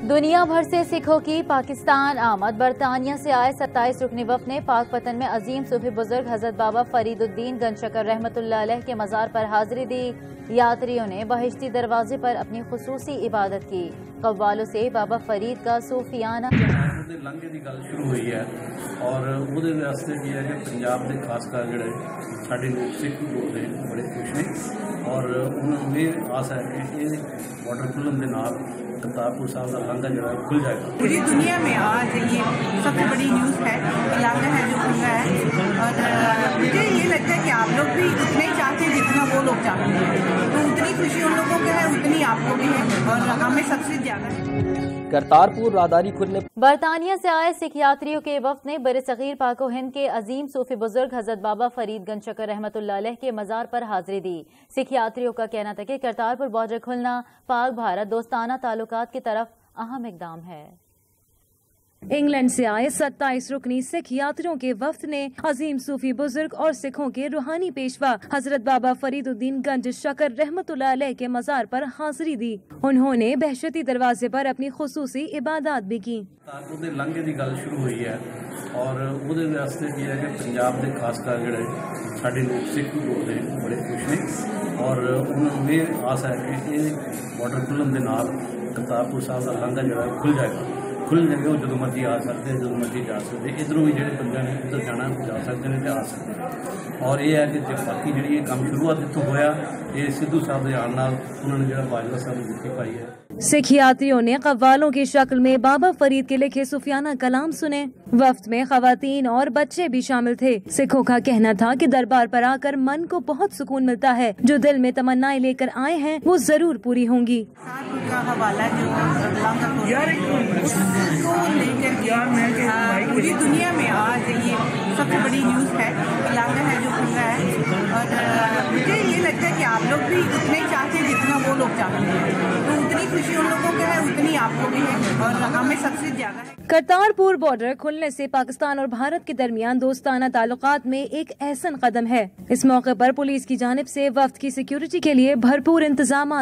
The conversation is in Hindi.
दुनिया भर से सिखों की पाकिस्तान आमद। बरतानिया से आए 27 रुकनी वफ़द ने पाकपतन में अजीम सूफी बुजुर्ग हजरत बाबा फरीदुद्दीन गंजशकर रहमतुल्लाह अलैह के मज़ार पर हाजिरी दी। यात्रियों ने बहिश्ती दरवाजे पर अपनी खुसूसी इबादत की। कव्वालों से बाबा फरीद का सूफियाना लंघे की गल शुरू हुई है और वो वास्ते की है कि पंजाब के खासकर जोड़े साढ़े लोग सिख बोलते हैं बड़े खुश ने और उन्होंने ये आस है कि ये बॉर्डर खुलन के नाल करतारपुर साहब का लांघा जो है खुल जाएगा। पूरी दुनिया में आज ये सबसे बड़ी न्यूज़ है, लांघा है जो खुल रहा है और मुझे ये लगता है कि आप लोग भी उतना ही चाहते हैं जितना वो लोग चाहते हैं, तो उतनी खुशी उन लोगों को है उतनी आपको भी है और हमें सबसे ज़्यादा है। करतारपुर राहदारी खुलने। बरतानिया से आए सिख यात्रियों के वफ़द ने बरसगीर पाको हिंद के अजीम सूफी बुजुर्ग हजरत बाबा फरीद गंजशकर रहमतुल्लाह अलैह के मज़ार पर हाजिरी दी। सिख यात्रियों का कहना था कि करतारपुर बॉर्डर खुलना पाक भारत दोस्ताना ताल्लुकात की तरफ अहम इकदाम है। इंग्लैंड से आए 27 रुकनी सिख यात्रियों के वफ्द ने अजीम सूफी बुजुर्ग और सिखों के रूहानी पेशवा हजरत बाबा फरीदुद्दीन गंज शकर रहमतुल्लाह अलैह के मज़ार पर हाजिरी दी। उन्होंने बहशती दरवाजे पर अपनी खुसूसी इबादत भी की। लंघे की गल शुरू हुई है और वो वास्ते की है कि पंजाब के खासकर जोड़े साढ़े लोग सिख बोलते हैं बड़े खुश ने और उन्होंने ये आस है कि ये बॉर्डर खुलन के नाल करतारपुर साहब का लांघा जो है खुल जाएगा। खुल जाएगा वो जो मर्जी आ सकते हैं, जो मर्जी जा सकते हैं। इधरों भी जो बंदे ने उधर जाना जा सकते हैं, आ सकते हैं। और ये है कि जो बाकी जी काम शुरुआत इतों होया ये सिद्धू साहब के आने नाल उन्होंने जो बाजवा साहब ने जुत्ती पाई है। सिख यात्रियों ने कव्वालों की शक्ल में बाबा फरीद के लिखे सूफियाना कलाम सुने। वफ्द में खवातीन और बच्चे भी शामिल थे। सिखों का कहना था कि दरबार पर आकर मन को बहुत सुकून मिलता है। जो दिल में तमन्नाएं लेकर आए हैं वो जरूर पूरी होंगी। पूरी दुनिया में आज ये सबसे बड़ी न्यूज़ है, लांघा है जो खुल रहा है और मुझे ये लगता है कि आप लोग भी उतने ही चाहते हैं जितना वो लोग चाहते हैं, तो उतनी खुशी उन लोगों को है उतनी आपको भी है और हमें सबसे ज्यादा है। करतारपुर बॉर्डर खुलने से पाकिस्तान और भारत के दरमियान दोस्ताना ताल्लुकात में एक अहसन कदम है। इस मौके पर पुलिस की जानिब से वफ्द की सिक्योरिटी के लिए भरपूर इंतजाम